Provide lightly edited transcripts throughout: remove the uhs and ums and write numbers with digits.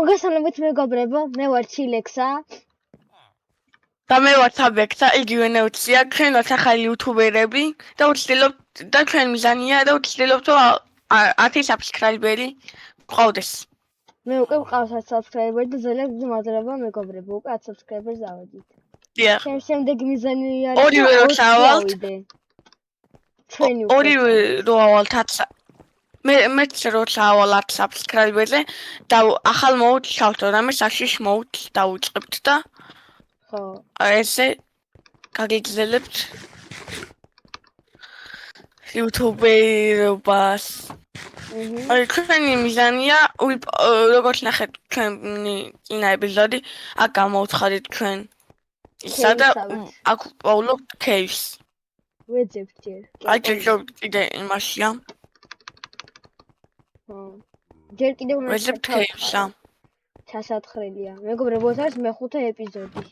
მოგესალმებით მეგობრებო, მე ვარ ჩილექსა. და მე ვარ საბექსა, იგივე ნეუცია, ჩვენ ვართ ახალი იუთუბერები და ვცდილობთ და ჩვენ მიზანია და ვცდილობთ რომ 10 საბსკრაიბერი გყავდეს. მე უკვე ვყავს 10 საბსკრაიბერი და ძალიან დიდი მადლობა მეგობრებო, უკვე 10 საბსკრაიბერს დავედით. დიახ. შემდეგი მიზანი არის ორივე რო ჩავალთ. ჩვენი ორივე რო ავალთ 10 მეც რო ჩავალ 10 საბსკრაიბერზე და ახალ მოდს ჩავთო, რამე საშიშ მოდს დავუწყებთ და ხო. ესე გაგიგზელებთ იუთუბერობას. აი ჩვენი მიზანია როგორც ნახეთ ჩვენი წინა ეპიზოდი აქ გამოვცხადეთ ჩვენ ისა და აქ პავლობთ კეივს. ვეძებთ ჯერ. აი კიდე იმაშია. ხო. ჯერ კიდე უნდა ვეძებთ კეივსა. ჩასათხრილია. მეგობრებო, ეს არის მეხუთე ეპიზოდი.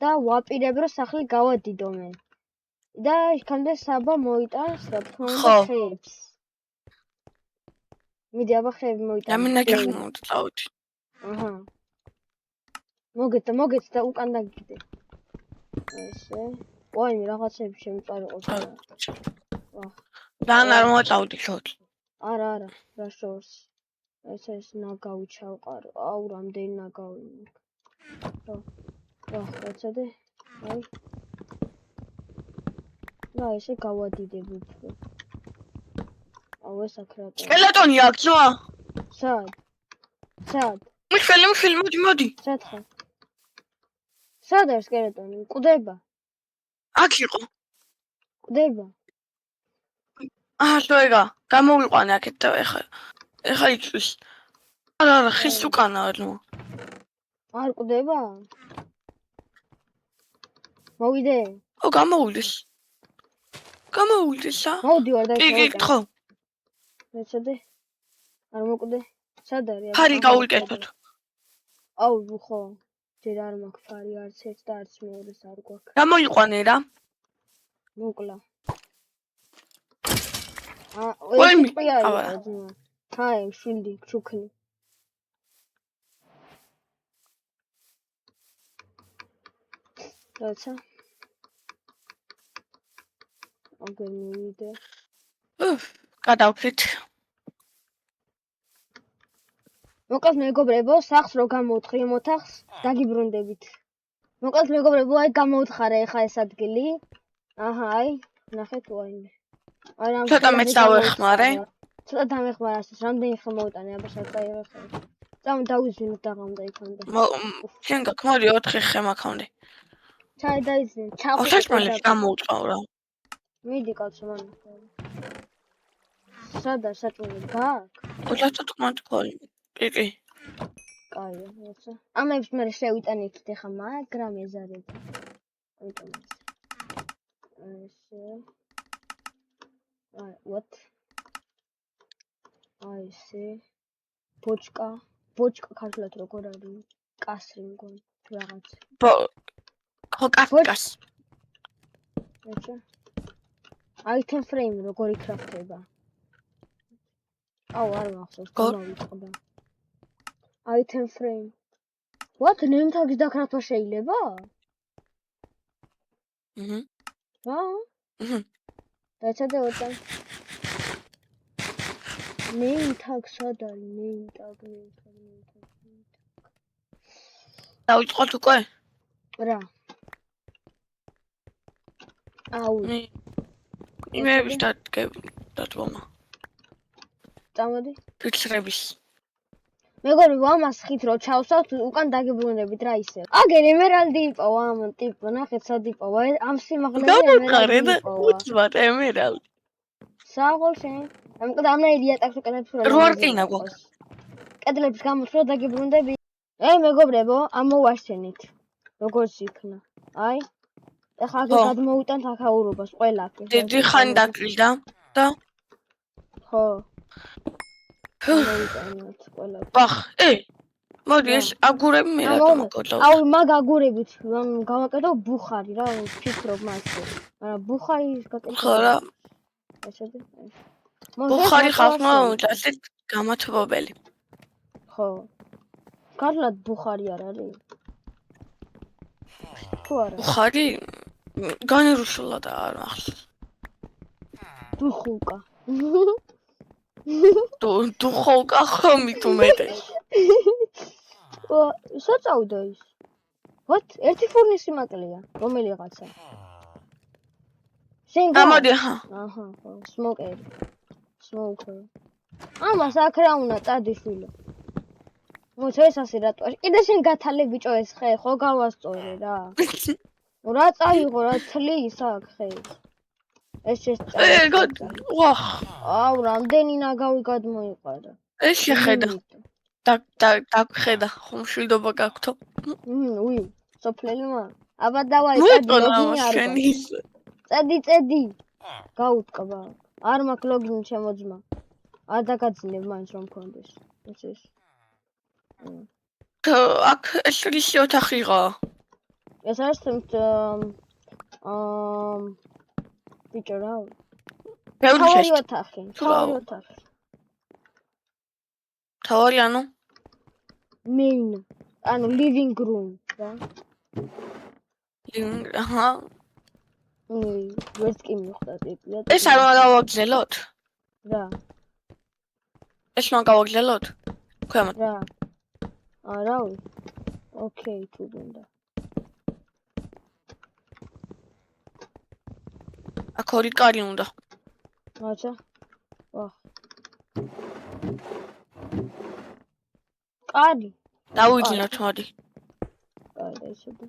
და ვაპირებ რომ სახლი გავადიდო მე. და იქამდე საბა მოიტანს რა თქმა უნდა ხეებს. მიდი აბა ხეები მოიტანს. და მე ნაჯახი მოვწავდი. აჰა. მოგეც და უკან დაგიდე. ესე. ვაიმე რაღაცები შემწარიყო. ვახ. და არ მოწავდი შოთ. არა, რა შორს. ეს ნაგავი ჩავყარო. აუ, რამდენი ნაგავი. ვახ, ეცადე. აი. და ესე გავადიდებ უფრო. აუ, ეს აქ რა. სკელეტონი აქვს ძმა? სად? მოდი. სად ხარ? სად არის სკელეტონი? კვდება. აქ იყო. კვდება. შოეგა, გამოვიყვანე აქეთ და ეხა იწვის. არა, ხის უკანაა ძმა. არ კვდება? მოვიდე. გამოვიდეს. მოდი ვარ და კი, ხო. ეცადე. არ მოკვდე. სად არის? ფარი გავიკეთოთ. აუ, ხო. ჯერ არ მაქვს ფარი, არც ერთ და არც მეორეს არ გვაქვს. გამოიყვანე რა. მოკლა. ვაიმე. ჰაი, შილდი, ჩუქნი. რაცა? აგერ მივიდე. გადავფრით. მოკლედ მეგობრებო, სახლს რო გამოვთხრი ამ ოთახს, დაგიბრუნდებით. მოკლედ მეგობრებო, აი გამოვთხარე ახლა ეს ადგილი. აჰა, აი, ნახეთ ვაიმე. აი რამ ცოტა მეც დავეხმარე. ცოტა დამეხმარა ასეც, რამდენი ხე მოვიტანე, აბა საერთოდ ხე. წამ დავიზინოთ დაღამდა იქამდე. შენ გაქმოდი 4 ხე მაქამდე. ჩაი დაიზინე, ჩავხე. ოთაშმალებს გამოვწყავ რა. მიდი კაცო მან. სადა საჭმელი გაქვს? 30 ფოლი. კი. კაია, რაცა. ამებს მე შევიტანეთ ხა, მაგრამ ეზარები. ვიტანეთ. ესე. აი, what? აი ესე. ბოჭკა ქართულად როგორ არის? კასრი მგონი, რაღაც. ხო, კასკას. რაცა? item frame როგორ იქრაფტება? აუ, არ მახსოვს, გამოვიწყდა. item frame. What? ნემთაგის დაქრათვა შეიძლება? რა? ეცადე ოტან. ნემთაგ სად არის? ნემთაგ. დავიწყოთ უკვე? რა? აუ. იმეების დადგმა. წამოდი. ფიქსრების. მეგობრებო, ამას ხით რო ჩავსავთ, უკან დაგიბრუნდებით რა ისე. აგერ ემერალდი იპოვა ამ ტიპო, ნახეთ სად იპოვა. ამ სიმაღლეზე ემერალდი იპოვა. უცბად ემერალდი. საღოლ შენ. ამიტომ ამნაირი ატაკს უკანებს რა. 8 არკინა გვაქვს. კედლებს გამოსვლა დაგიბრუნდები. მეგობრებო, ამოვაშენით. როგორც იქნა. აი. ეხლა აქ გადმოვიტანთ აქაურობას ყველა აქ. დიდი ხანი დაკრიდა და ხო. მოვიტანოთ ყველა. ვახ, მოდი ეს აგურები მე რა გამოკოდო. აუ, მაგ აგურებით გავაკეთო ბუხარი რა, ფიქრობ მასზე. მაგრამ ბუხარი გაკეთე. ხო რა. ესეთი. ბუხარი ხალხმა უწესეთ გამათბობელი. ხო. კარლად ბუხარი არ არის? თუ არა? ხარი განერუსულად არ ახსოვს. დუხუკა. დუხოკა ხომი თუ მეტეს. საწავდა ის. What? ერთი ფურნისი მაკლია. რომელიღაცა. შენ ამოდი ხა. აჰა, ხო, სმოკერი. სმოკერი. ამას აქ რა უნდა წადიშვილო. მოც ეს ასე რატო? კიდე შენ გათალე ბიჭო ეს ხე, ხო გავასწორე რა. რა წაიღო რა თლის აქ ხე. ეს ვახ. აუ, რამდენი ნაგავი გადმოიყარა. ეს შეხედა. დაგხედა, ხომ მშვიდობა გაქვთო? უი, სოფლელმა. აბა დავაი, წადი ლოგინი არ გაქვს. წადი. გაუტკბა. არ მაქვს ლოგინი შემოძმა. არ დაგაძინებ მაინც რომ მქონდეს. ეს. აქ ეს რისი ოთახიღა? ეს არის ბიჭო რა. თავი ოთახი. თავი ანუ main. ანუ living room რა. აჰა. ვერც კი მიხვდა ტიპია. ეს არ გავაგზელოთ? რა. ეს მაგავაგზელოთ? ქვემოთ. რა. არავი. ოკეი, თუ გინდა. აქ ორი კარი უნდა. აჩა. ვახ. კარი. დავიძინოთ მოდი. კარი დაიშვები.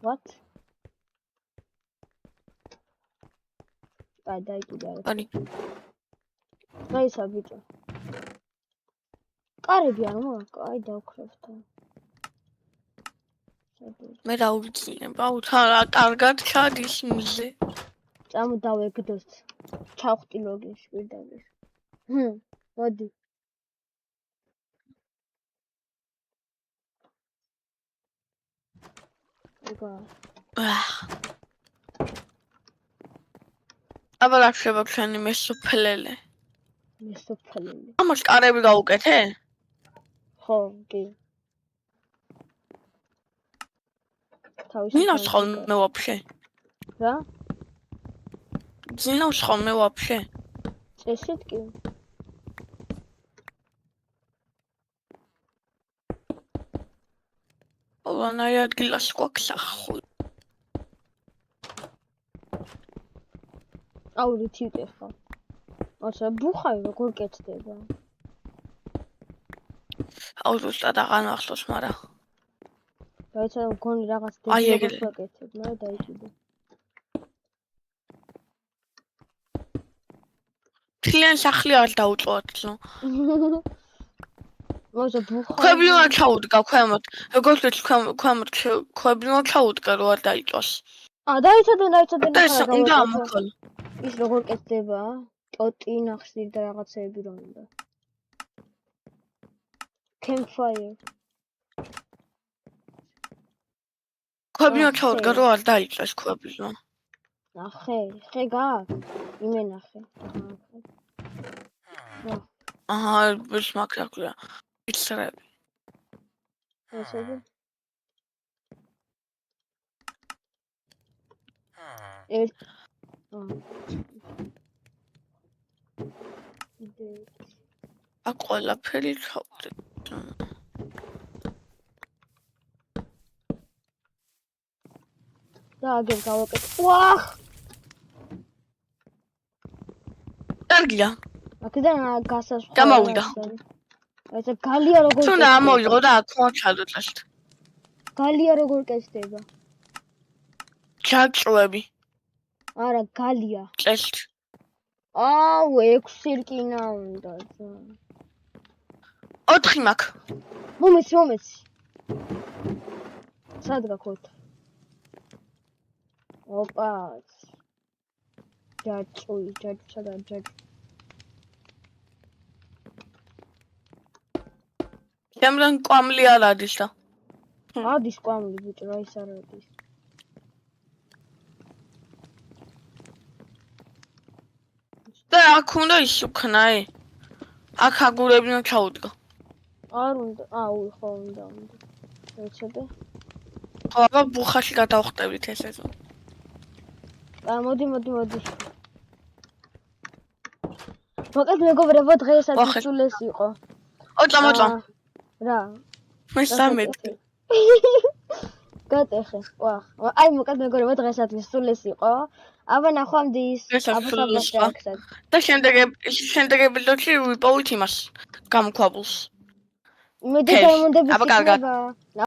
What? დაიკიდა. კარი. გაისა ბიჭო. კარები არ მაქვს, აი დავქრებთ. მე დავიძინებ, აუ თან კარგად ჩადის მზე. წამოდავეგდოს. ჩავხტი ლოგინში ვიდადეს. მოდი. აბა რა შეიძლება ჩვენი მესოფლელე? მესოფლელე. ამას კარები გავუკეთე? ხო, კი. ნინოს ხოლმე ვაფშე. რა? ნინოს ხოლმე ვაფშე. წესით კი. ოლანაი ადგილას გვაქვს ახლა. აუ რითი ხა. ასე ბუხარი როგორ კეთდება? აუ ზუსტად აღარ ახსოვს, მაგრამ დაიცა მგონი რაღაც დედას ვაკეთებ, მაგრამ დაიკიდე. თლიან სახლი არ დაუწვათ, ნუ. მოზე ბუხარი. ქვები არ ჩაუდგა ქვემოთ. როგორც ქვემოთ ქვები არ ჩაუდგა რო არ დაიწვას. დაიცადე ეს უნდა ამოქოლო. ის როგორ კეთდება? ტოტი ნახსნი და რაღაცეები რომ უნდა. Campfire. ქვები არ ჩაუდგა რო არ დაიწვას ქვები, ნუ. ნახე, ხე გაქვს? იმე ნახე. აჰა, ეს მაგრაკია. იცრები. ესეზე. აქ ყველაფერი ჩავდე. და აგერ გავაკეთე. ვახ! კარგია. აქედან გასასვლელი. გამოვიდა. ეს გალია როგორ კეთდება? თუნდა ამოიღო და აქ მოჩადოთ. გალია როგორ კეთდება? ჩაჭრები. არა, გალია. წესით. აუ, 6 რკინა უნდა. 4 მაქვს. მომეცი. სად გაქოთ? ოპა. ჯაჭვი და ჯაჭვი. შემდგომ კვამლი არ არის და. ადის კვამლი ბიჭო, რა ის არ არის. და აქ უნდა ის უკნაი. აქ აგურები უნდა ჩაუდგა. არ უნდა. ხო უნდა. ეცოდე. ხო, აბა ბუხაში გადავხტებით ესეც. მოდი. მოკლედ მეგობრებო, დღესაც ვახე. სულ ეს იყო. მოწა. რა? მე 13. გატეხე. აი მოკლედ მეგობრებო, დღესაც სულ ეს იყო. აბა ნახვამდის. დღესაც აბა სულ ეს იყო. საბასტაქსად. და შემდეგ ეპიზოდში ვიპოვით იმას გამქვაბულს. მე დაიმონდები აბა კარგად. იქნება.